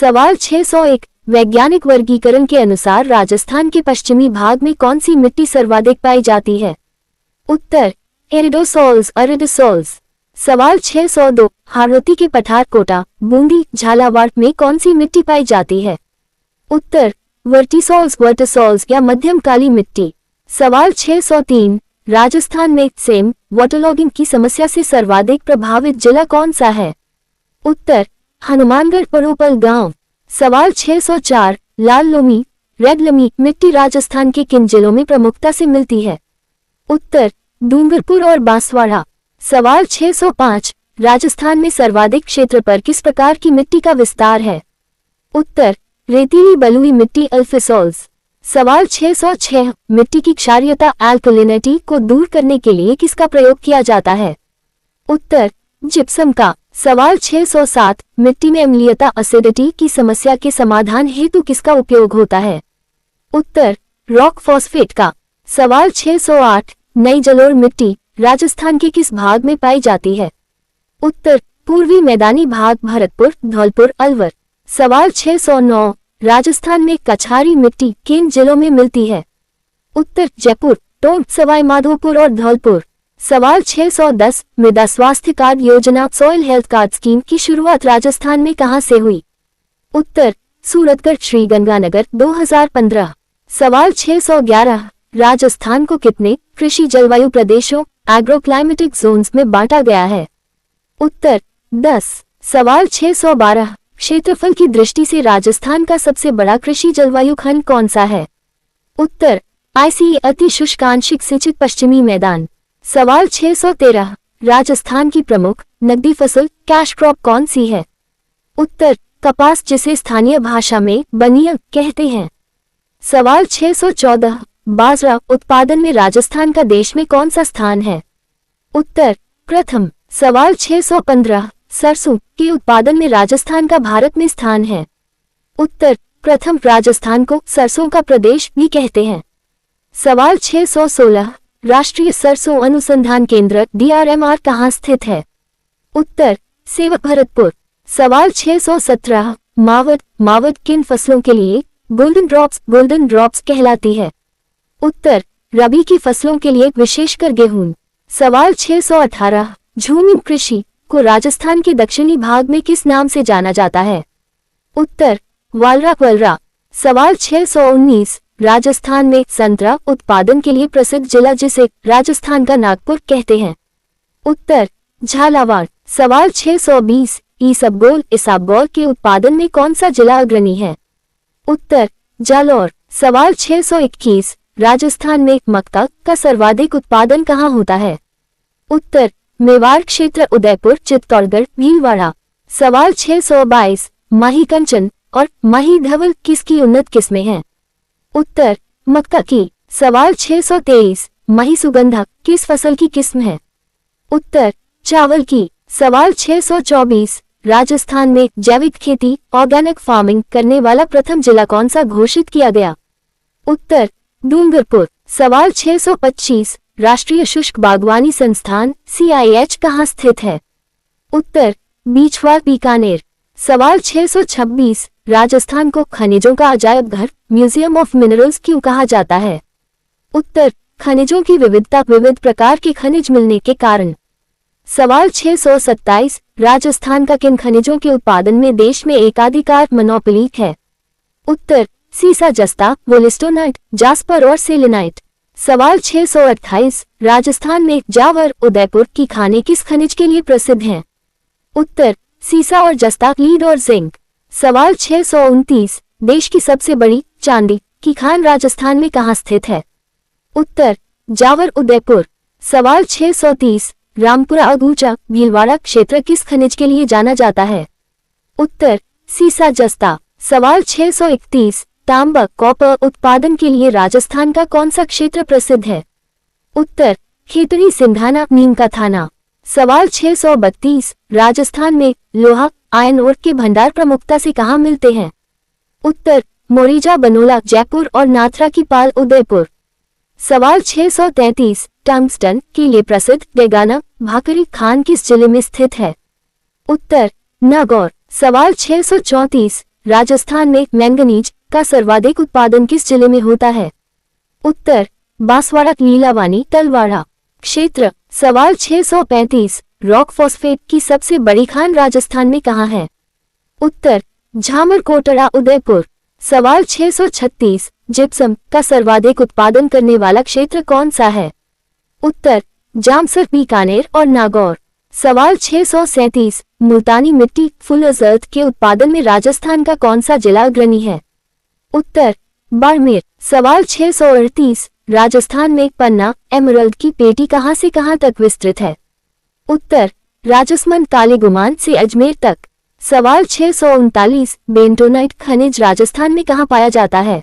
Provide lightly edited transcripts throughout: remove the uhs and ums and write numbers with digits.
सवाल 601, वैज्ञानिक वर्गीकरण के अनुसार राजस्थान के पश्चिमी भाग में कौन सी मिट्टी सर्वाधिक पाई जाती है? उत्तर एरिडोसोल्स अरिडोसोल्स। सवाल 602, हाड़ौती के पठार कोटा, बूंदी, झालावाड़ में कौन सी मिट्टी पाई जाती है? उत्तर वर्टिसोल्स वर्टिसोल्स या मध्यम काली मिट्टी। सवाल 603, राजस्थान में सेम वाटरलॉगिंग की समस्या से सर्वाधिक प्रभावित जिला कौन सा है? उत्तर हनुमानगढ़ परोपल गांव। सवाल 604, लाल लोमी रेड लोमी मिट्टी राजस्थान के किन जिलों में प्रमुखता से मिलती है? उत्तर डूंगरपुर और बांसवाड़ा। सवाल 605, राजस्थान में सर्वाधिक क्षेत्र पर किस प्रकार की मिट्टी का विस्तार है? उत्तर रेतीली बलुई मिट्टी अल्फिसोल्स। सवाल 606, मिट्टी की क्षारीयता अल्कलिनिटी को दूर करने के लिए किसका प्रयोग किया जाता है? उत्तर जिप्सम का। सवाल 607, मिट्टी में अम्लीयता एसिडिटी की समस्या के समाधान हेतु किसका उपयोग होता है? उत्तर रॉक फॉस्फेट का। सवाल 608, नई जलोढ़ मिट्टी राजस्थान के किस भाग में पाई जाती है? उत्तर पूर्वी मैदानी भाग भरतपुर धौलपुर अलवर। सवाल 609, राजस्थान में कछारी मिट्टी किन जिलों में मिलती है? उत्तर जयपुर टोंक सवाई माधोपुर और धौलपुर। सवाल 610, मृदा स्वास्थ्य कार्ड योजना सॉइल हेल्थ कार्ड स्कीम की शुरुआत राजस्थान में कहां से हुई? उत्तर सूरतगढ़ श्रीगंगानगर 2015। सवाल 611, राजस्थान को कितने कृषि जलवायु प्रदेशों एग्रोक्लाइमेटिक जोन्स में बांटा गया है? उत्तर 10। सवाल 612, क्षेत्रफल की दृष्टि से राजस्थान का सबसे बड़ा कृषि जलवायु खंड कौन सा है? उत्तर आईसी अति शुष्क आंशिक सिंचित पश्चिमी मैदान। सवाल 613, राजस्थान की प्रमुख नकदी फसल कैश क्रॉप कौन सी है? उत्तर कपास जिसे स्थानीय भाषा में बनिया कहते हैं। सवाल 614, बाजरा उत्पादन में राजस्थान का देश में कौन सा स्थान है? उत्तर प्रथम। सवाल 615, सरसों के उत्पादन में राजस्थान का भारत में स्थान है? उत्तर प्रथम। राजस्थान को सरसों का प्रदेश भी कहते हैं। सवाल 616, राष्ट्रीय सरसों अनुसंधान केंद्र DRMR कहाँ स्थित है? उत्तर सेवक भरतपुर। सवाल 617, मावट किन फसलों के लिए गोल्डन ड्रॉप्स कहलाती है? उत्तर रबी की फसलों के लिए विशेषकर गेहूं। सवाल 618, झूमी कृषि को राजस्थान के दक्षिणी भाग में किस नाम से जाना जाता है? उत्तर वालरा। सवाल 619, राजस्थान में संतरा उत्पादन के लिए प्रसिद्ध जिला जिसे राजस्थान का नागपुर कहते हैं? उत्तर झालावाड़। सवाल 620, इसबगोल के उत्पादन में कौन सा जिला अग्रणी है? उत्तर जालौर। सवाल 621, राजस्थान में मक्का का सर्वाधिक उत्पादन कहाँ होता है? उत्तर मेवाड़ क्षेत्र उदयपुर चित्तौड़गढ़ भीलवाड़ा। सवाल 622, माही कंचन और माही धवल किसकी उन्नत किस्में हैं? उत्तर मक्का की। सवाल 623, माही सुगंधा किस फसल की किस्म है? उत्तर चावल की। सवाल 624, राजस्थान में जैविक खेती ऑर्गेनिक फार्मिंग करने वाला प्रथम जिला कौन सा घोषित किया गया? उत्तर डूंगरपुर। सवाल 625, राष्ट्रीय शुष्क बागवानी संस्थान CIH कहाँ स्थित है? उत्तर बीछवाड़ बीकानेर। सवाल 626, राजस्थान को खनिजों का अजायब घर म्यूजियम ऑफ मिनरल्स क्यों कहा जाता है? उत्तर खनिजों की विविधता विविध प्रकार के खनिज मिलने के कारण। सवाल 627, राजस्थान का किन खनिजों के उत्पादन में देश में एकाधिकार मोनोपोली है? उत्तर सीसा जस्ता वोलिस्टोनाइट जास्पर और सेलेनाइट। सवाल 628, राजस्थान में जावर उदयपुर की खानें किस खनिज के लिए प्रसिद्ध हैं? उत्तर सीसा और जस्ता लीड और जिंक। सवाल 629, देश की सबसे बड़ी चांदी की खान राजस्थान में कहाँ स्थित है? उत्तर जावर उदयपुर। सवाल 630, रामपुरा अगूचा भीलवाड़ा क्षेत्र किस खनिज के लिए जाना जाता है? उत्तर सीसा जस्ता। सवाल 631, तांबा कॉपर उत्पादन के लिए राजस्थान का कौन सा क्षेत्र प्रसिद्ध है? उत्तर खेतड़ी सिंधाना नीम का थाना। सवाल 632, राजस्थान में लोहा आयन ओर के भंडार प्रमुखता से कहाँ मिलते हैं? उत्तर मोरीजा बनोला जयपुर और नाथरा की पाल उदयपुर। सवाल 633, टंगस्टन के लिए प्रसिद्ध डेगाना भाकरी खान किस जिले में स्थित है? उत्तर नागौर। सवाल 634, राजस्थान में मैंगनीज का सर्वाधिक उत्पादन किस जिले में होता है? उत्तर बांसवाड़ा लीलावानी तलवाड़ा। क्षेत्र सवाल 635 रॉक फॉस्फेट की सबसे बड़ी खान राजस्थान में कहाँ है? उत्तर झामर कोटड़ा उदयपुर। सवाल 636 जिप्सम का सर्वाधिक उत्पादन करने वाला क्षेत्र कौन सा है? उत्तर जामसर बीकानेर और नागौर। सवाल 637 मुल्तानी मिट्टी फुलर्स अर्थ के उत्पादन में राजस्थान का कौन सा जिला अग्रणी है? उत्तर बाड़मेर। सवाल 638 राजस्थान में पन्ना एमरल्ड की पेटी कहां से कहां तक विस्तृत है? उत्तर राजसमंद काले गुमान से अजमेर तक। सवाल 639 बेंटोनाइट खनिज राजस्थान में कहां पाया जाता है?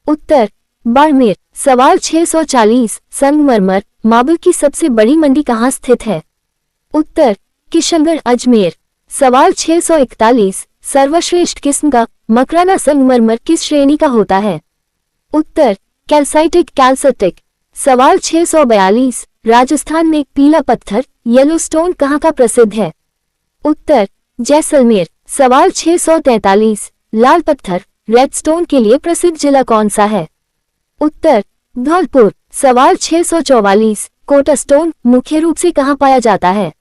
उत्तर बाड़मेर। सवाल 640 संगमरमर मार्बल की सबसे बड़ी मंडी कहां स्थित है? उत्तर किशनगढ़ अजमेर। सवाल 641 सर्वश्रेष्ठ किस्म का मकराना संगमरमर किस श्रेणी का होता है? उत्तर कैल्साइटिक कैल्सेटिक। सवाल 642 राजस्थान में पीला पत्थर येलो स्टोन कहाँ का प्रसिद्ध है? उत्तर जैसलमेर। सवाल 643 लाल पत्थर रेड स्टोन के लिए प्रसिद्ध जिला कौन सा है? उत्तर धौलपुर। सवाल 644 कोटा स्टोन मुख्य रूप से कहाँ पाया जाता है?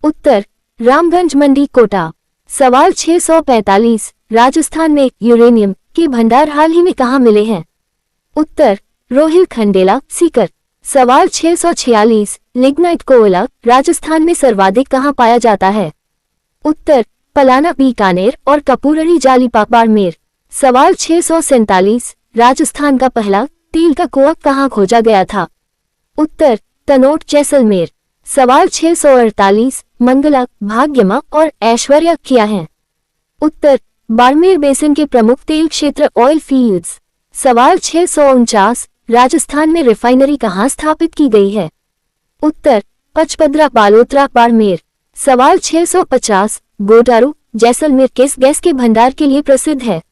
उत्तर रामगंज मंडी कोटा। सवाल 645 राजस्थान में यूरेनियम के भंडार हाल ही में कहाँ मिले हैं? उत्तर रोहिल खंडेला सीकर। सवाल 646 लिग्नाइट कोयला राजस्थान में सर्वाधिक कहाँ पाया जाता है? उत्तर पलाना बीकानेर और कपूरड़ी जालीपाक बाड़मेर। सवाल 647 राजस्थान का पहला तेल का कुआं कहाँ खोजा गया था? उत्तर तनोट जैसलमेर। सवाल 648 मंगला भाग्यमा और ऐश्वर्या क्या हैं? उत्तर बाड़मेर बेसिन के प्रमुख तेल क्षेत्र ऑयल फील्ड्स। सवाल 649 राजस्थान में रिफाइनरी कहाँ स्थापित की गई है? उत्तर पचपदरा बालोतरा बाड़मेर। सवाल 650 गोटारू जैसलमेर किस गैस के भंडार के लिए प्रसिद्ध है?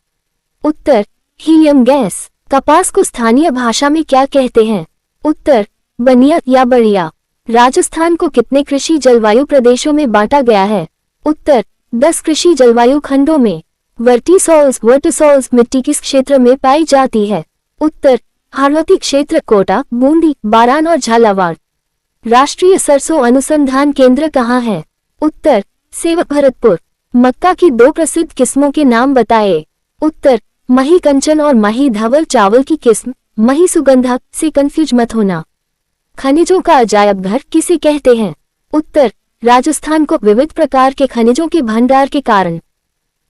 उत्तर हीलियम गैस। कपास को स्थानीय भाषा में क्या कहते हैं? उत्तर बनिया या बढ़िया। राजस्थान को कितने कृषि जलवायु प्रदेशों में बांटा गया है? उत्तर 10 कृषि जलवायु खंडों में। वर्टिसॉल्स मिट्टी किस क्षेत्र में पाई जाती है? उत्तर हार्वती क्षेत्र कोटा बूंदी बारान और झालावाड़। राष्ट्रीय सरसों अनुसंधान केंद्र कहाँ है? उत्तर सेवक भरतपुर। मक्का की 2 प्रसिद्ध किस्मों के नाम बताएं। उत्तर मही कंचन और मही धवल। चावल की किस्म मही सुगंधा से कंफ्यूज मत होना। खनिजों का अजायब घर किसे कहते हैं? उत्तर राजस्थान को विविध प्रकार के खनिजों के भंडार के कारण।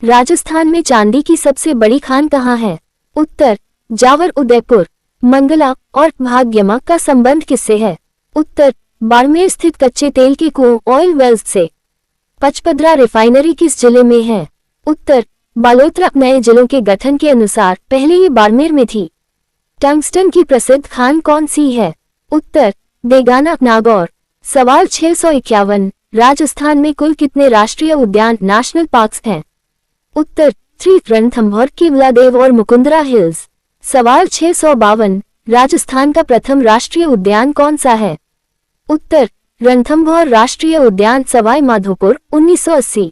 राजस्थान में चांदी की सबसे बड़ी खान कहाँ है? उत्तर जावर उदयपुर। मंगला और भाग्यमा का संबंध किससे है? उत्तर बाड़मेर स्थित कच्चे तेल के कुओं ऑयल वेल्स से। पचपदरा रिफाइनरी किस जिले में है? उत्तर बालोतरा। नए जिलों के गठन के अनुसार पहले ये बाड़मेर में थी। टंगस्टन की प्रसिद्ध खान कौन सी है? उत्तर देगाना नागौर। सवाल 651 राजस्थान में कुल कितने राष्ट्रीय उद्यान नेशनल पार्क्स हैं? उत्तर 3 रणथंभौर केवलादेव और मुकुंदरा हिल्स। सवाल 652 राजस्थान का प्रथम राष्ट्रीय उद्यान कौन सा है? उत्तर रणथंभौर राष्ट्रीय उद्यान सवाई माधोपुर 1980।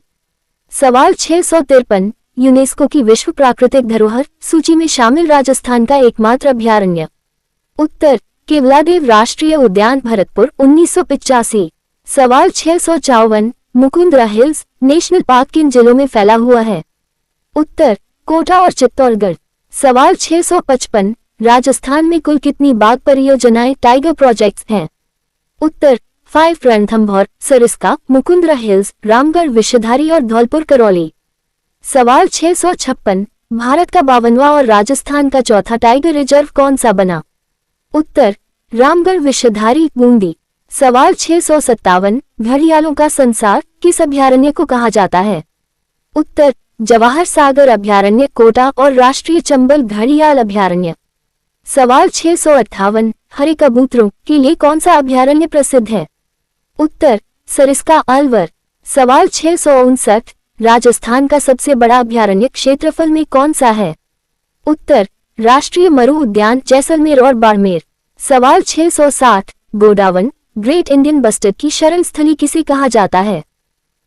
सवाल 653 यूनेस्को की विश्व प्राकृतिक धरोहर सूची में शामिल राजस्थान का एकमात्र अभयारण्य? उत्तर केवलादेव राष्ट्रीय उद्यान भरतपुर 1985। सवाल 654 मुकुंदरा हिल्स नेशनल पार्क किन जिलों में फैला हुआ है? उत्तर कोटा और चित्तौड़गढ़। सवाल 655 राजस्थान में कुल कितनी बाघ परियोजनाएं टाइगर प्रोजेक्ट्स हैं? उत्तर 5 रणथंभौर सरिस्का मुकुंदरा हिल्स रामगढ़ विषधारी और धौलपुर करौली। सवाल 656 भारत का 52वां और राजस्थान का चौथा टाइगर रिजर्व कौन सा बना? उत्तर रामगढ़ विषधारी बूंदी। सवाल 657 घड़ियालों का संसार किस अभयारण्य को कहा जाता है? उत्तर जवाहर सागर अभयारण्य कोटा और राष्ट्रीय चंबल घड़ियाल अभयारण्य। सवाल 658 हरे कबूतरों के लिए कौन सा अभयारण्य प्रसिद्ध है? उत्तर सरिस्का अलवर। सवाल 659 राजस्थान का सबसे बड़ा अभयारण्य क्षेत्रफल में कौन सा है? उत्तर राष्ट्रीय मरु उद्यान जैसलमेर और बाड़मेर। सवाल 660 गोडावन ग्रेट इंडियन बस्टर्ड की शरण स्थली किसे कहा जाता है?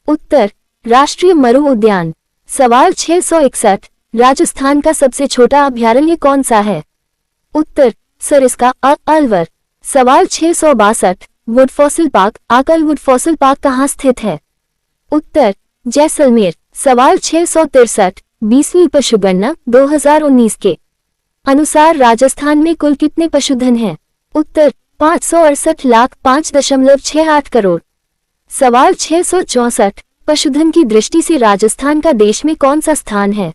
उत्तर राष्ट्रीय मरु उद्यान। सवाल 661, राजस्थान का सबसे छोटा अभयारण्य कौन सा है? उत्तर सरिस्का अलवर। सवाल 662, वुड फॉसिल पार्क आकल वुड फॉसिल पार्क कहाँ स्थित है? उत्तर जैसलमेर। सवाल 663, 20वीं पशुगणना 2019 के अनुसार राजस्थान में कुल कितने पशुधन हैं? उत्तर 568,05.68 करोड़। सवाल 664, पशुधन की दृष्टि से राजस्थान का देश में कौन सा स्थान है?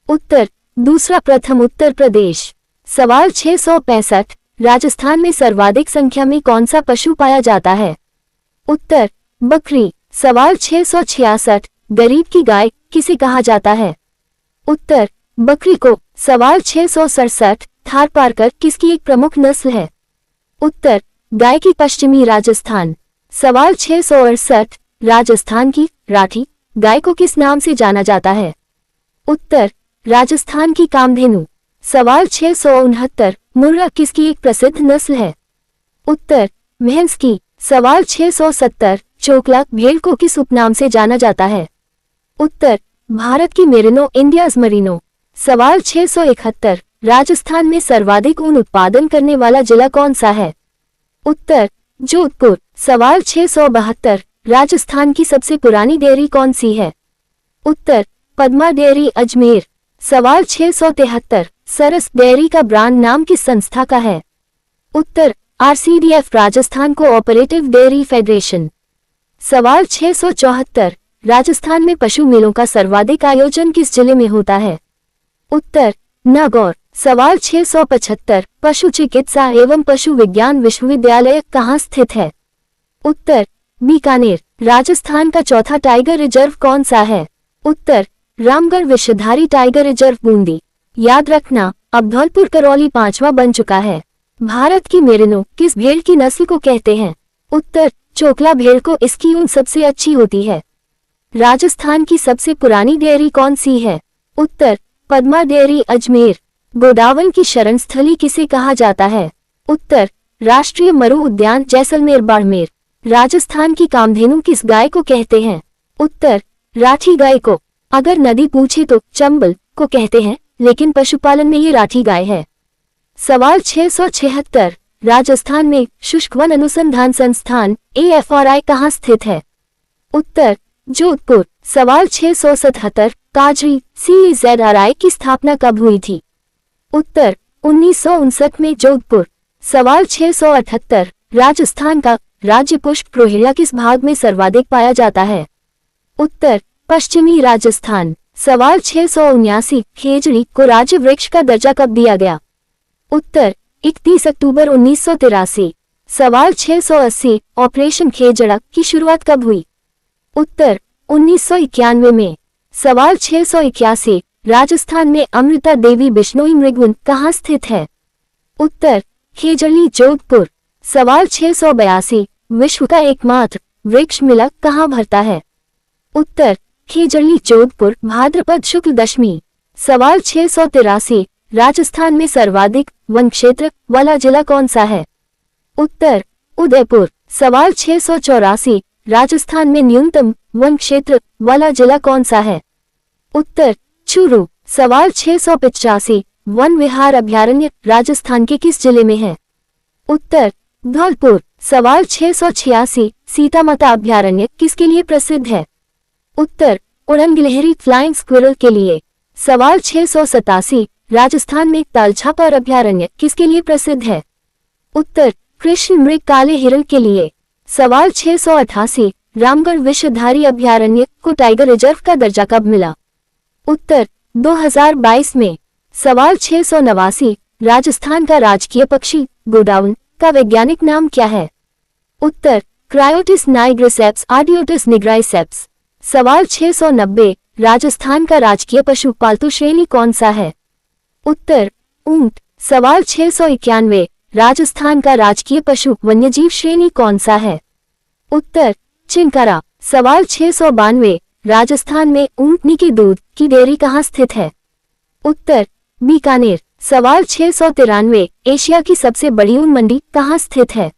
उत्तर दूसरा प्रथम उत्तर प्रदेश। सवाल 665, राजस्थान में सर्वाधिक संख्या में कौन सा पशु पाया जाता है? उत्तर बकरी। सवाल 666, गरीब की गाय किसे कहा जाता है? उत्तर बकरी को। सवाल 667, थारपारकर किसकी एक प्रमुख नस्ल है? उत्तर गाय की पश्चिमी राजस्थान। सवाल 668, राजस्थान की राठी गाय को किस नाम से जाना जाता है? उत्तर राजस्थान की कामधेनु। सवाल 669, मुर्रा किसकी एक प्रसिद्ध नस्ल है? उत्तर भैंस की। सवाल 670, चोकला भेड़ को किस उपनाम से जाना जाता है? उत्तर भारत की मेरिनो इंडियाज मरीनो। सवाल 671, राजस्थान में सर्वाधिक ऊन उत्पादन करने वाला जिला कौन सा है? उत्तर जोधपुर। सवाल 672, राजस्थान की सबसे पुरानी डेयरी कौन सी है? उत्तर पद्मा डेयरी अजमेर। सवाल 673, सरस डेयरी का ब्रांड नाम किस संस्था का है? उत्तर RCDF Rajasthan cooperative dairy federation. सवाल 674, राजस्थान में पशु मेलों का सर्वाधिक आयोजन किस जिले में होता है? उत्तर नागौर। सवाल 675, पशु चिकित्सा एवं पशु विज्ञान विश्वविद्यालय कहाँ स्थित है? उत्तर बीकानेर। राजस्थान का चौथा टाइगर रिजर्व कौन सा है? उत्तर रामगढ़ विषधारी टाइगर रिजर्व बूंदी। याद रखना, अब धौलपुर करौली 5वां बन चुका है। भारत की मेरिनो किस भेड़ की नस्ल को कहते हैं? उत्तर चोकला भेड़ को, इसकी ऊन सबसे अच्छी होती है। राजस्थान की सबसे पुरानी डेयरी कौन सी है? उत्तर पद्मा डेयरी अजमेर। गोडावन की शरण स्थली किसे कहा जाता है? उत्तर राष्ट्रीय मरु उद्यान जैसलमेर बाड़मेर। राजस्थान की कामधेनु किस गाय को कहते हैं? उत्तर राठी गाय को। अगर नदी पूछे तो चंबल को कहते हैं, लेकिन पशुपालन में ये राठी गाय है। सवाल 676, राजस्थान में शुष्क वन अनुसंधान संस्थान AFRI कहाँ स्थित है? उत्तर जोधपुर। सवाल 677, काजरी CZRI की स्थापना कब हुई थी? उत्तर 1959 में जोधपुर। सवाल 678, राजस्थान का राज्य पुष्प रोहिला किस भाग में सर्वाधिक पाया जाता है? उत्तर पश्चिमी राजस्थान। सवाल 679, खेजड़ी को राज्य वृक्ष का दर्जा कब दिया गया? उत्तर 31 अक्टूबर 1983। सवाल 680, ऑपरेशन खेजड़ा की शुरुआत कब हुई? उत्तर 1991 में। सवाल 681, राजस्थान में अमृता देवी बिश्नोई मृगवन कहाँ स्थित है? उत्तर खेजड़ी जोधपुर। सवाल 682, विश्व का एकमात्र वृक्ष मेला कहाँ भरता है? उत्तर खेजड़ी जोधपुर भाद्रपद शुक्ल दशमी। सवाल 683, राजस्थान में सर्वाधिक वन क्षेत्र वाला जिला कौन सा है? उत्तर उदयपुर। सवाल 684, राजस्थान में न्यूनतम वन क्षेत्र वाला जिला कौन सा है? उत्तर चूरू। सवाल 685, वन विहार अभयारण्य राजस्थान के किस जिले में है? उत्तर धौलपुर। सवाल 686, सीता माता अभयारण्य किसके लिए प्रसिद्ध है? उत्तर उड़न गिलहरी फ्लाइंग स्क्विरल के लिए। सवाल 687, राजस्थान में तालछापर अभयारण्य किसके लिए प्रसिद्ध है? उत्तर कृष्ण मृग काले हिरण के लिए। सवाल 688, रामगढ़ विषधारी अभयारण्य को टाइगर रिजर्व का दर्जा कब मिला? उत्तर 2022 में। सवाल 689, राजस्थान का राजकीय पक्षी गोडाउन का वैज्ञानिक नाम क्या है? उत्तर क्रायोटिस नाइग्रिसेप्स आडियोटिस निग्राइसेप्स। सवाल 690, राजस्थान का राजकीय पशु पालतू श्रेणी कौन सा है? उत्तर ऊंट। सवाल 691, राजस्थान का राजकीय पशु वन्यजीव श्रेणी कौन सा है? उत्तर चिंकारा। सवाल 692, राजस्थान में ऊंटनी के दूध की डेयरी कहाँ स्थित है? उत्तर बीकानेर। सवाल 693, एशिया की सबसे बड़ी ऊन मंडी कहाँ स्थित है?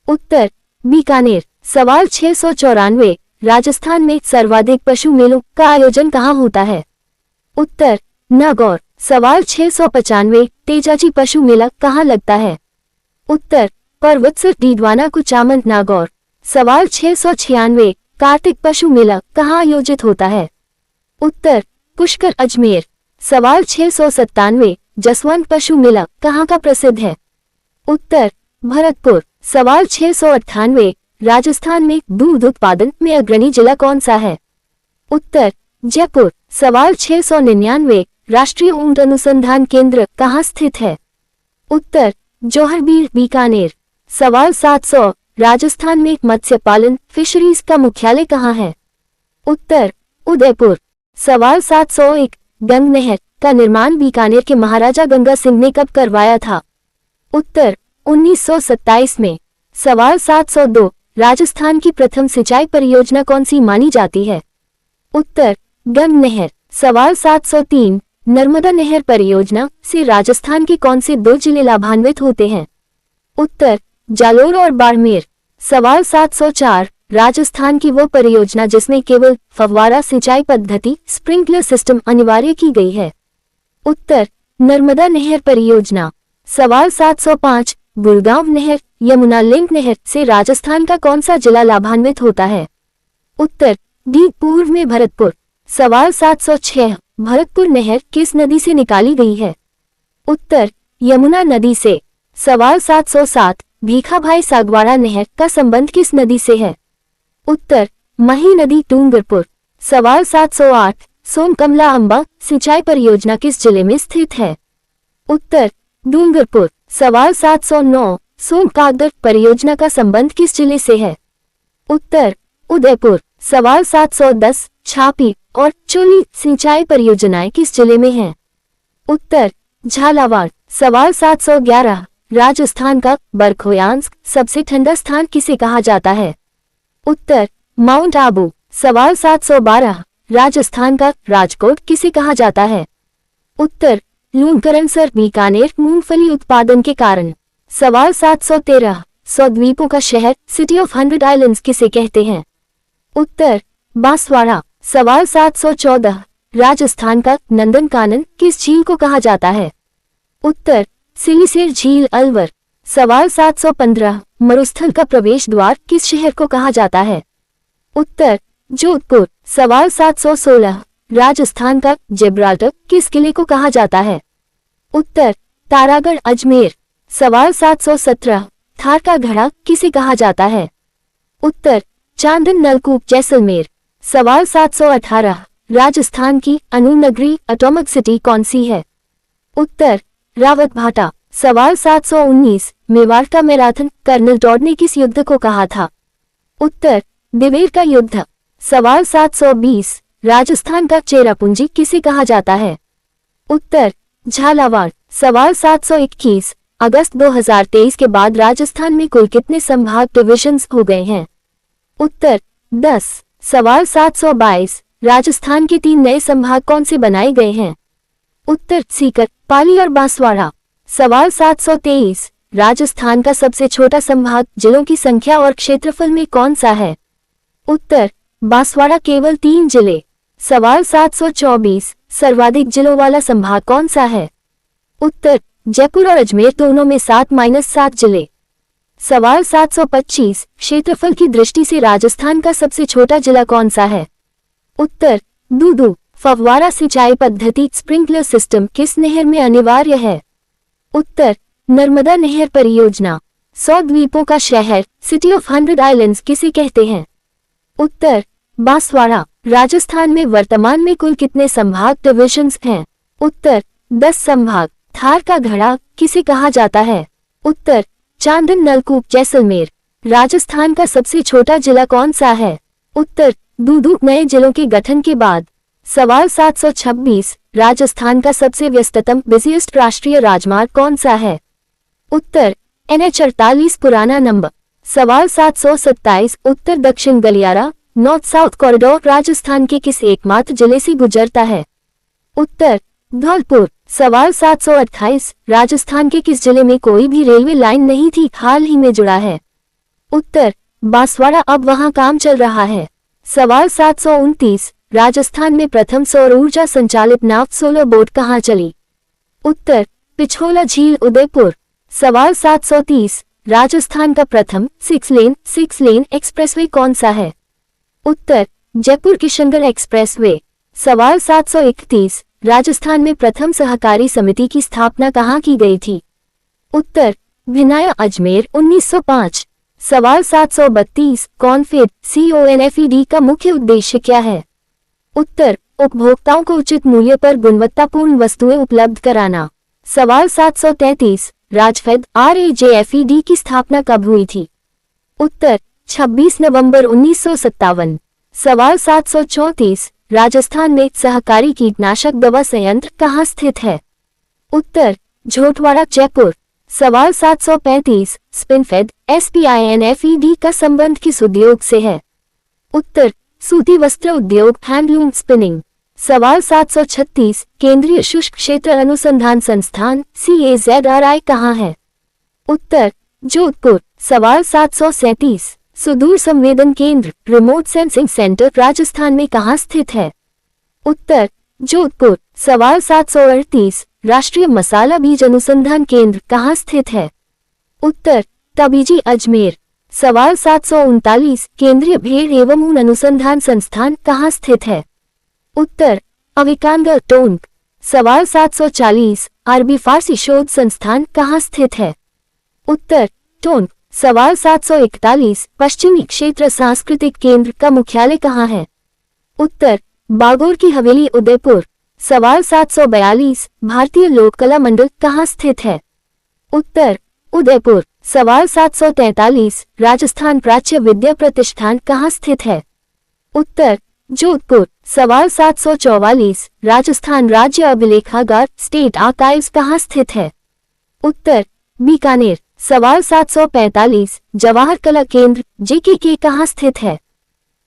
उत्तर बीकानेर। सवाल 694, राजस्थान में सर्वाधिक पशु मेलों का आयोजन कहाँ होता है? उत्तर नागौर। सवाल 695, तेजाजी पशु मेला कहाँ लगता है? उत्तर पर्वतसर डीडवाना कुचामन नागौर। सवाल 696, कार्तिक पशु मेला कहाँ आयोजित होता है? उत्तर पुष्कर अजमेर। सवाल 697, जसवंत पशु मेला कहाँ का प्रसिद्ध है? उत्तर भरतपुर। सवाल 698, राजस्थान में दूध उत्पादन में अग्रणी जिला कौन सा है? उत्तर जयपुर। सवाल 699, राष्ट्रीय ऊंट अनुसंधान केंद्र कहाँ स्थित है? उत्तर जौहरबीर बीकानेर। सवाल 700, राजस्थान में मत्स्य पालन फिशरीज का मुख्यालय कहाँ है? उत्तर उदयपुर। सवाल 701, गंग नहर का निर्माण बीकानेर के महाराजा गंगा सिंह ने कब करवाया था? उत्तर 1927 में। सवाल 702, राजस्थान की प्रथम सिंचाई परियोजना कौन सी मानी जाती है? उत्तर गंग नहर। सवाल 703, नर्मदा नहर परियोजना से राजस्थान के कौन से 2 जिले लाभान्वित होते हैं? उत्तर जालोर और बाड़मेर। सवाल 704, राजस्थान की वो परियोजना जिसमें केवल फव्वारा सिंचाई पद्धति स्प्रिंकलर सिस्टम अनिवार्य की गई है? उत्तर नर्मदा नहर परियोजना। सवाल 705, गुड़गांव नहर यमुना लिंक नहर से राजस्थान का कौन सा जिला लाभान्वित होता है? उत्तर डी पूर्व में भरतपुर। सवाल 706, भरतपुर नहर किस नदी से निकाली गई है? उत्तर यमुना नदी से। सवाल 707, भीखाभाई सागवाड़ा नहर का संबंध किस नदी से है? उत्तर मही नदी डूंगरपुर। सवाल 708, सोमकमला अंबा सिंचाई परियोजना किस जिले में स्थित है? उत्तर डूंगरपुर। सवाल 709, सोमकागदर परियोजना का संबंध किस जिले से है? उत्तर उदयपुर। सवाल 710, छापी और चोली सिंचाई परियोजनाएं किस जिले में हैं? उत्तर झालावाड़। सवाल 711, राजस्थान का बरखोयांस्क सबसे ठंडा स्थान किसे कहा जाता है? उत्तर माउंट आबू। सवाल 712, राजस्थान का राजकोट किसे कहा जाता है? उत्तर लूणकरणसर बीकानेर मूंगफली उत्पादन के कारण। सवाल 713, 100 द्वीपों का शहर सिटी ऑफ 100 आइलैंड्स किसे कहते हैं? उत्तर बांसवाड़ा। सवाल 714, राजस्थान का नंदनकानन किस झील को कहा जाता है? उत्तर सिलिसेर झील अलवर। सवाल 715, मरुस्थल का प्रवेश द्वार किस शहर को कहा जाता है? उत्तर जोधपुर। सवाल 716, राजस्थान का जिब्राल्टर किस किले को कहा जाता है? उत्तर तारागढ़ अजमेर। सवाल 717, थार का घड़ा किसे कहा जाता है? उत्तर चांदन नलकूप जैसलमेर। सवाल 718, राजस्थान की अणुनगरी एटॉमिक सिटी कौन सी है? उत्तर रावतभाटा। सवाल 719, मेवाड़ का मैराथन कर्नल डॉड ने किस युद्ध को कहा था? उत्तर दिवेर का युद्ध। सवाल 720, राजस्थान का चेरापूंजी किसे कहा जाता है? उत्तर झालावाड़। सवाल 721, अगस्त 2023 के बाद राजस्थान में कुल कितने संभाग डिविजन्स हो गए हैं? उत्तर 10। सवाल 722, राजस्थान के 3 नए संभाग कौन से बनाए गए हैं? उत्तर सीकर, पाली और बांसवाड़ा। सवाल 723, राजस्थान का सबसे छोटा संभाग जिलों की संख्या और क्षेत्रफल में कौन सा है? उत्तर बांसवाड़ा, केवल 3 जिले। सवाल 724, सर्वाधिक जिलों वाला संभाग कौन सा है? उत्तर जयपुर और अजमेर दोनों में 7-7 जिले। सवाल 725, क्षेत्रफल की दृष्टि से राजस्थान का सबसे छोटा जिला कौन सा है? उत्तर दूदू। फव्वारा सिंचाई पद्धति स्प्रिंकलर सिस्टम किस नहर में अनिवार्य है? उत्तर नर्मदा नहर परियोजना। 100 द्वीपों का शहर सिटी ऑफ 100 आइलैंड्स किसे कहते हैं? उत्तर बांसवाड़ा। राजस्थान में वर्तमान में कुल कितने संभाग डिविजन्स हैं? उत्तर 10 संभाग। थार का घड़ा किसे कहा जाता है? उत्तर चांदन नलकूप जैसलमेर। राजस्थान का सबसे छोटा जिला कौन सा है? उत्तर दूदू। नए जिलों के गठन के बाद। सवाल 726, राजस्थान का सबसे व्यस्ततम बिजिएस्ट राष्ट्रीय राजमार्ग कौन सा है? उत्तर NH 48 पुराना नंबर। सवाल 727, उत्तर दक्षिण गलियारा नॉर्थ साउथ कॉरिडोर राजस्थान के किस एकमात्र जिले से गुजरता है? उत्तर धौलपुर। सवाल 728, राजस्थान के किस जिले में कोई भी रेलवे लाइन नहीं थी, हाल ही में जुड़ा है? उत्तर बांसवाड़ा, अब वहां काम चल रहा है। सवाल 729, राजस्थान में प्रथम सौर ऊर्जा संचालित नाव सोलर बोट कहाँ चली? उत्तर, पिछोला झील उदयपुर। सवाल 730, राजस्थान का प्रथम 6 लेन एक्सप्रेसवे कौन सा है? उत्तर, जयपुर किशनगढ़ एक्सप्रेसवे। सवाल 731, राजस्थान में प्रथम सहकारी समिति की स्थापना कहाँ की गई थी? उत्तर, भिनाया अजमेर 1905। सवाल 732, कॉनफेड CONFED का मुख्य उद्देश्य क्या है? उत्तर, उपभोक्ताओं को उचित मूल्य पर गुणवत्तापूर्ण वस्तुएं उपलब्ध कराना। सवाल 733, राजफेड RAJFED की स्थापना कब हुई थी? उत्तर, 26 नवंबर 1957। सवाल 734, राजस्थान में सहकारी कीटनाशक दवा संयंत्र कहाँ स्थित है? उत्तर, झोटवाड़ा जयपुर। सवाल 735, स्पिनफेड SPINFED का संबंध किस उद्योग से है? उत्तर, सूती वस्त्र उद्योग हैंडलूम स्पिनिंग। सवाल 736, केंद्रीय शुष्क क्षेत्र अनुसंधान संस्थान CAZRI कहाँ है? उत्तर, जोधपुर। सवाल 737, सुदूर संवेदन केंद्र रिमोट सेंसिंग सेंटर राजस्थान में कहाँ स्थित है? उत्तर, जोधपुर। सवाल 738, राष्ट्रीय मसाला बीज अनुसंधान केंद्र कहाँ स्थित है? उत्तर, तबीजी अजमेर। सवाल 739, केंद्रीय भेड़ एवं ऊन अनुसंधान संस्थान कहाँ स्थित है? उत्तर, अविकानगढ़ टोंक। सवाल 740, अरबी फारसी शोध संस्थान कहाँ स्थित है? उत्तर, टोंक। सवाल 741, पश्चिमी क्षेत्र सांस्कृतिक केंद्र का मुख्यालय कहाँ है? उत्तर, बागोर की हवेली उदयपुर। सवाल 742, भारतीय लोक कला मंडल कहाँ स्थित है? उत्तर, उदयपुर। सवाल 743, राजस्थान प्राच्य विद्या प्रतिष्ठान कहाँ स्थित है? उत्तर, जोधपुर। सवाल 744, राजस्थान राज्य अभिलेखागार स्टेट आर्काइव्स कहाँ स्थित है? उत्तर, बीकानेर। सवाल 745, जवाहर कला केंद्र JKK कहाँ स्थित है?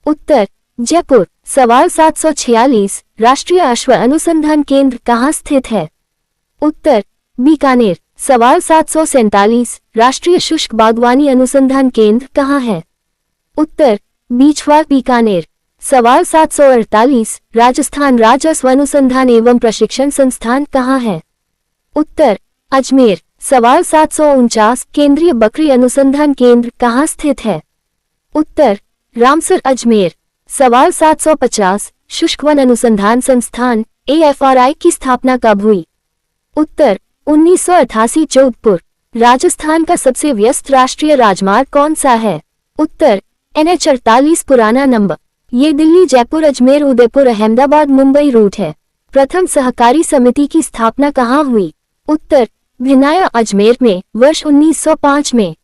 उत्तर, जयपुर। सवाल 746, राष्ट्रीय अश्व अनुसंधान केंद्र कहाँ स्थित है? उत्तर, बीकानेर। सवाल 747, राष्ट्रीय शुष्क बागवानी अनुसंधान केंद्र कहाँ है? उत्तर, बीछवाड़ बीकानेर। सवाल 748, राजस्थान राजस्व अनुसंधान एवं प्रशिक्षण संस्थान कहाँ है? उत्तर, अजमेर। सवाल 749, केंद्रीय बकरी अनुसंधान केंद्र कहाँ स्थित है? उत्तर, रामसर अजमेर। सवाल 750, शुष्क वन अनुसंधान संस्थान AFRI की स्थापना कब हुई? उत्तर, 1988 जोधपुर। राजस्थान का सबसे व्यस्त राष्ट्रीय राजमार्ग कौन सा है? उत्तर, NH 48 पुराना नंबर। ये दिल्ली जयपुर अजमेर उदयपुर अहमदाबाद मुंबई रूट है। प्रथम सहकारी समिति की स्थापना कहाँ हुई? उत्तर, भिनाया अजमेर में वर्ष 1905 में।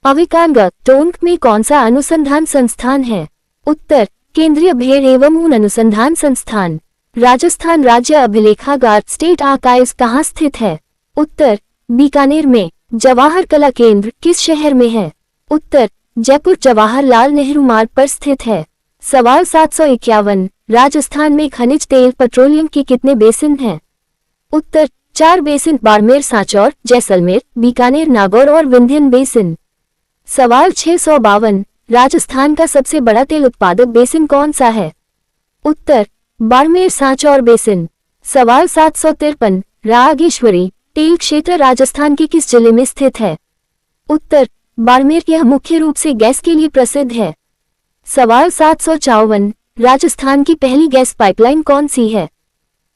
अविकानगढ़ टोंक में कौन सा अनुसंधान संस्थान है? उत्तर, केंद्रीय भेड़ एवं ऊन अनुसंधान संस्थान। राजस्थान राज्य अभिलेखागार स्टेट आर्काइव्स कहाँ स्थित है? उत्तर, बीकानेर में। जवाहर कला केंद्र किस शहर में है? उत्तर, जयपुर जवाहरलाल नेहरू मार्ग पर स्थित है। सवाल 751, राजस्थान में खनिज तेल पेट्रोलियम के कितने बेसिन हैं? उत्तर, 4 बेसिन बाड़मेर सांचौर जैसलमेर बीकानेर नागौर और विंध्यन बेसिन। सवाल 652, राजस्थान का सबसे बड़ा तेल उत्पादक बेसिन कौन सा है? उत्तर, बाड़मेर सांचौर बेसिन। सवाल 753, रागेश्वरी तेल क्षेत्र राजस्थान के किस जिले में स्थित है? उत्तर, बाड़मेर। यह मुख्य रूप से गैस के लिए प्रसिद्ध है। सवाल 754, राजस्थान की पहली गैस पाइपलाइन कौन सी है?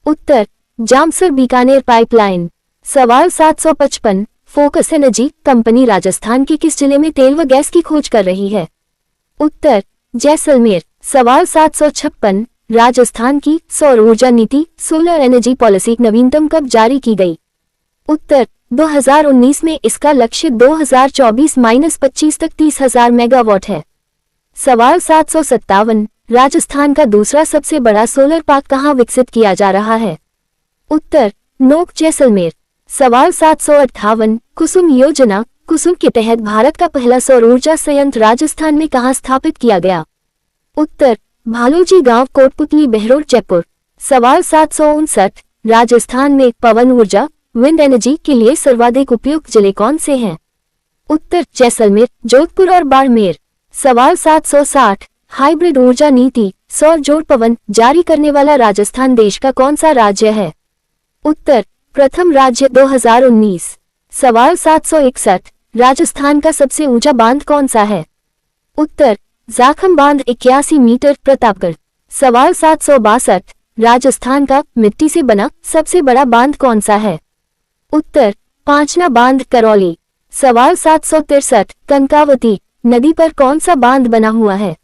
उत्तर, जामसर बीकानेर पाइपलाइन। सवाल 755, फोकस एनर्जी कंपनी राजस्थान के किस जिले में तेल व गैस की खोज कर रही है? उत्तर, जैसलमेर। सवाल 756, राजस्थान की सौर ऊर्जा नीति सोलर एनर्जी पॉलिसी नवीनतम कब जारी की गई? उत्तर, 2019 में। इसका लक्ष्य 2024-25 तक 30,000 मेगावाट है। सवाल 757, राजस्थान का दूसरा सबसे बड़ा सोलर पार्क कहाँ विकसित किया जा रहा है? उत्तर, नोक जैसलमेर। सवाल 758, कुसुम योजना कुसुम के तहत भारत का पहला सौर ऊर्जा संयंत्र राजस्थान में कहाँ स्थापित किया गया? उत्तर, भालोजी गांव कोटपुतली बहरोड जयपुर। सवाल 759, राजस्थान में पवन ऊर्जा विंड एनर्जी के लिए सर्वाधिक उपयुक्त जिले कौन से हैं? उत्तर, जैसलमेर जोधपुर और बाड़मेर। सवाल 760, हाइब्रिड ऊर्जा नीति सौर जोड़ पवन जारी करने वाला राजस्थान देश का कौन सा राज्य है? उत्तर प्रथम राज्य 2019। सवाल 761 राजस्थान का सबसे ऊंचा बांध कौन सा है? उत्तर जाखम बांध 81 मीटर प्रतापगढ़। सवाल 762 राजस्थान का मिट्टी से बना सबसे बड़ा बांध कौन सा है? उत्तर पांचना बांध करौली। सवाल 763 कंकावती नदी पर कौन सा बांध बना हुआ है?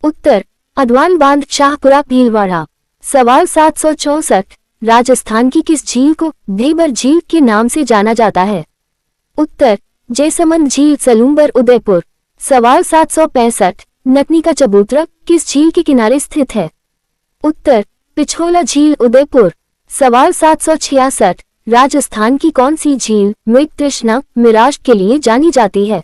उत्तर अदवान बांध शाहपुरा भीलवाड़ा। सवाल 764 राजस्थान की किस झील को भेबर झील के नाम से जाना जाता है? उत्तर जैसमंद झील सलूम्बर उदयपुर। सवाल 765 नकनी का चबूतरा किस झील के किनारे स्थित है? उत्तर पिछोला झील उदयपुर। सवाल 766 राजस्थान की कौन सी झील मृग तृष्णा मिराज के लिए जानी जाती है?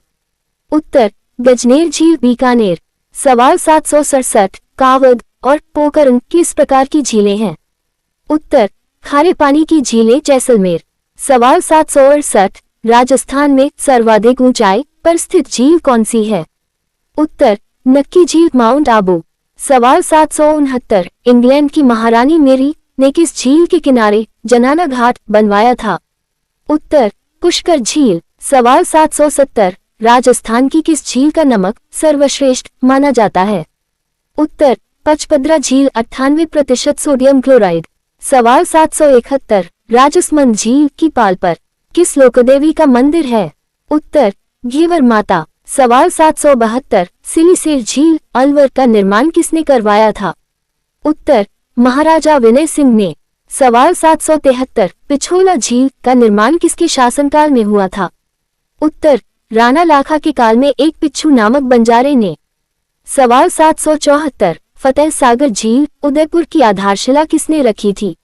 उत्तर गजनेर झील बीकानेर। सवाल 767 कावद और पोकरन किस प्रकार की झीलें हैं? उत्तर खारे पानी की झीलें जैसलमेर। सवाल 768 राजस्थान में सर्वाधिक ऊंचाई पर स्थित झील कौन सी है? उत्तर नक्की झील माउंट आबू। सवाल 769 इंग्लैंड की महारानी मेरी ने किस झील के किनारे जनाना घाट बनवाया था? उत्तर पुष्कर झील। सवाल 770 राजस्थान की किस झील का नमक सर्वश्रेष्ठ माना जाता है? उत्तर पचपदरा झील 98% सोडियम क्लोराइड। सवाल 771 राजसमंद झील की पाल पर किस लोकदेवी का मंदिर है? उत्तर घेवर माता। सवाल 772 सिलीसेर झील अलवर का निर्माण किसने करवाया था? उत्तर महाराजा विनय सिंह ने। सवाल 773 पिछोला झील का निर्माण किसके शासनकाल में हुआ था? उत्तर राणा लाखा के काल में एक पिच्छू नामक बंजारे ने। सवाल 774 फतेह सागर झील उदयपुर की आधारशिला किसने रखी थी?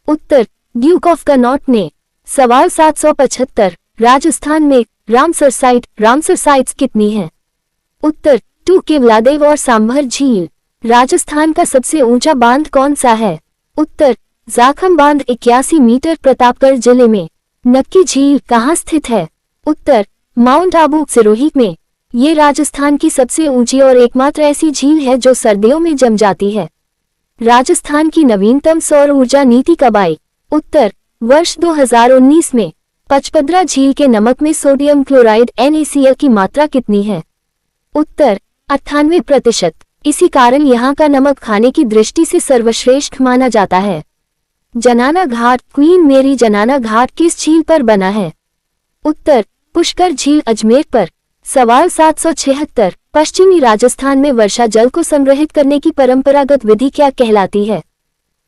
उत्तर ड्यूक ऑफ कनॉट ने। सवाल 775 राजस्थान में रामसर साइट्स कितनी हैं? उत्तर 2 केवलादेव और सांभर झील। राजस्थान का सबसे ऊंचा बांध कौन सा है? उत्तर जाखम बांध 81 मीटर प्रतापगढ़ जिले में। नक्की झील कहाँ स्थित है? उत्तर माउंट आबू सिरोही में। ये राजस्थान की सबसे ऊंची और एकमात्र ऐसी झील है जो सर्दियों में जम जाती है। राजस्थान की नवीनतम सौर ऊर्जा नीति कब आई? उत्तर वर्ष 2019 में। पचपदरा झील के नमक में सोडियम क्लोराइड NaCl की मात्रा कितनी है? उत्तर 98%। इसी कारण यहाँ का नमक खाने की दृष्टि से सर्वश्रेष्ठ माना जाता है। जनाना घाट क्वीन मेरी जनाना घाट किस झील पर बना है? उत्तर पुष्कर झील अजमेर पर। सवाल 776 पश्चिमी राजस्थान में वर्षा जल को संग्रहित करने की परंपरागत विधि क्या कहलाती है?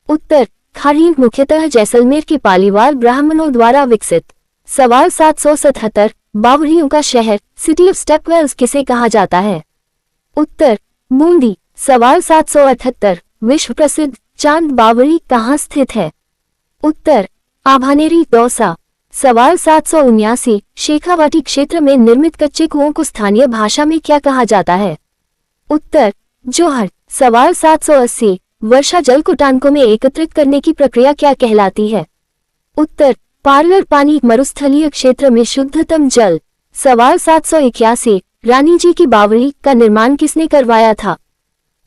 उत्तर खारीन मुख्यतः जैसलमेर के पालीवाल ब्राह्मणों द्वारा विकसित। सवाल 777 बावड़ियों का शहर सिटी ऑफ स्टेपवेल्स किसे कहा जाता है? उत्तर बूंदी। सवाल 778 विश्व प्रसिद्ध चांद बावड़ी कहाँ स्थित है? उत्तर आभानेरी दौसा। सवाल 779 शेखावाटी क्षेत्र में निर्मित कच्चे कुओं को स्थानीय भाषा में क्या कहा जाता है? उत्तर जोहर। सवाल 780 वर्षा जल को टांकों में एकत्रित करने की प्रक्रिया क्या कहलाती है? उत्तर पार्लर पानी मरुस्थलीय क्षेत्र में शुद्धतम जल। सवाल 781 रानी जी की बावड़ी का निर्माण किसने करवाया था?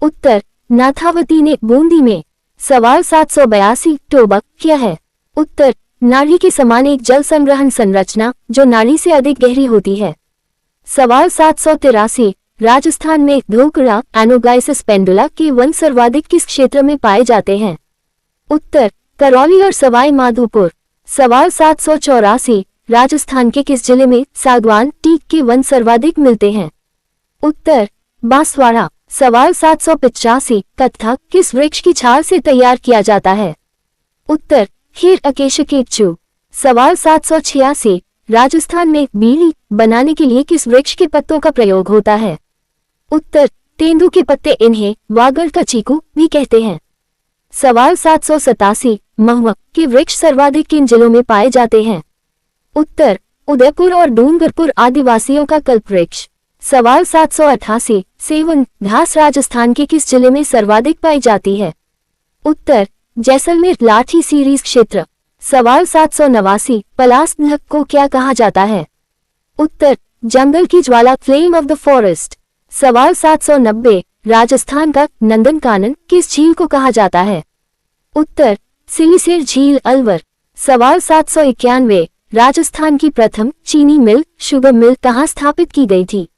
उत्तर नाथावती ने बूंदी में। सवाल 782 टोबक क्या है? उत्तर नाली के समान एक जल संग्रहण संरचना जो नाली से अधिक गहरी होती है। सवाल 783 राजस्थान में धोकड़ा एनोगाइसिस पेंडुला के वन सर्वाधिक किस क्षेत्र में पाए जाते हैं? उत्तर करौली और सवाई माधोपुर। सवाल 784 राजस्थान के किस जिले में सागवान टीक के वन सर्वाधिक मिलते हैं? उत्तर बांसवाड़ा। सवाल 785 कत्था किस वृक्ष की छाल से तैयार किया जाता है? उत्तर खीर अकेशकेचू। सवाल 786 राजस्थान में बीड़ी बनाने के लिए किस वृक्ष के पत्तों का प्रयोग होता है? उत्तर तेंदू के पत्ते। इन्हें वागड़ का चीकू भी कहते हैं। सवाल 787 महुआ के वृक्ष सर्वाधिक किन जिलों में पाए जाते हैं? उत्तर उदयपुर और डूंगरपुर आदिवासियों का कल्पवृक्ष। सवाल 788 सेवन घास राजस्थान के किस जिले में सर्वाधिक पाई जाती है? उत्तर जैसलमेर लाठी सीरीज क्षेत्र। सवाल 789 पलास नहक को क्या कहा जाता है? उत्तर जंगल की ज्वाला फ्लेम ऑफ द फॉरेस्ट। सवाल 790 राजस्थान का नंदनकानन किस झील को कहा जाता है? उत्तर सिलिसेर झील अलवर। सवाल 791, राजस्थान की प्रथम चीनी मिल शुगर मिल कहाँ स्थापित की गई थी?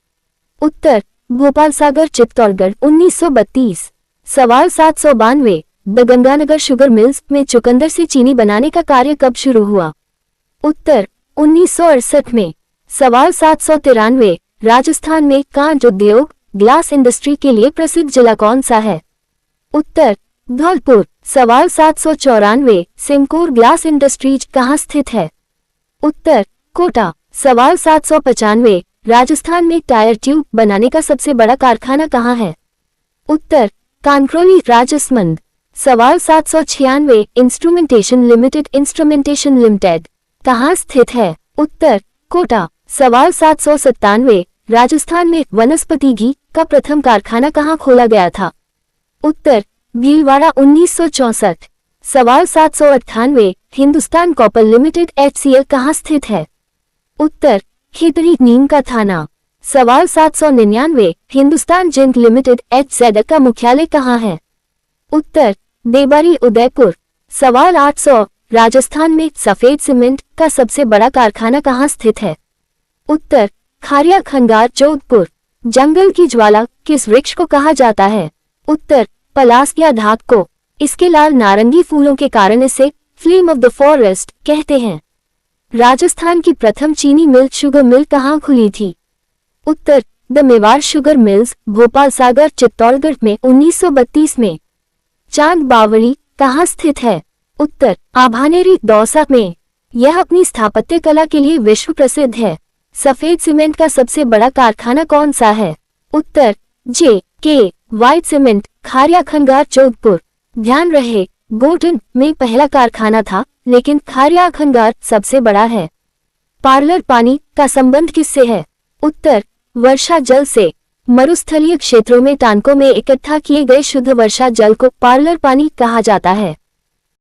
उत्तर भोपाल सागर चित्तौड़गढ़ 1932। सवाल 792, द गंगानगर शुगर मिल्स में चुकंदर से चीनी बनाने का कार्य कब शुरू हुआ? उत्तर 1968 में। सवाल 793, राजस्थान में कांच उद्योग ग्लास इंडस्ट्री के लिए प्रसिद्ध जिला कौन सा है? उत्तर धौलपुर। सवाल 794, सिमकोर ग्लास इंडस्ट्रीज कहाँ स्थित है? उत्तर कोटा। सवाल 795, राजस्थान में टायर ट्यूब बनाने का सबसे बड़ा कारखाना कहाँ है? उत्तर कानक्रोली राजसमंद। सवाल 796, इंस्ट्रूमेंटेशन लिमिटेड कहाँ स्थित है? उत्तर कोटा। सवाल 797, राजस्थान में वनस्पति घी का प्रथम कारखाना कहाँ खोला गया था? उत्तर भीलवाड़ा 1964। सवाल 798, हिंदुस्तान कॉपर लिमिटेड HCL कहाँ स्थित है? उत्तर खितरी नीम का थाना। सवाल 799, हिंदुस्तान जिंक लिमिटेड HZ का मुख्यालय कहाँ है? उत्तर देबारी उदयपुर। सवाल 800, राजस्थान में सफेद सीमेंट का सबसे बड़ा कारखाना कहाँ स्थित है? उत्तर खारिया खंगार जोधपुर। जंगल की ज्वाला किस वृक्ष को कहा जाता है? उत्तर पलास या धाक को। इसके लाल नारंगी फूलों के कारण इसे फ्लेम ऑफ द फॉरेस्ट कहते हैं। राजस्थान की प्रथम चीनी मिल शुगर मिल कहाँ खुली थी? उत्तर the Mewar sugar mills Bhopal Sagar Chittorgarh में 1932 में। चांद बावड़ी कहाँ स्थित है? उत्तर आभानेरी दौसा में। यह अपनी स्थापत्य कला के लिए विश्व प्रसिद्ध है। सफेद सीमेंट का सबसे बड़ा कारखाना कौन सा है? उत्तर JK white cement Kharia Khangar Jodhpur. ध्यान रहे गोटन में पहला कारखाना था लेकिन खारिया खंगार सबसे बड़ा है। पार्लर पानी का संबंध किससे है? उत्तर वर्षा जल से। मरुस्थलीय क्षेत्रों में टांकों में इकट्ठा किए गए शुद्ध वर्षा जल को पार्लर पानी कहा जाता है।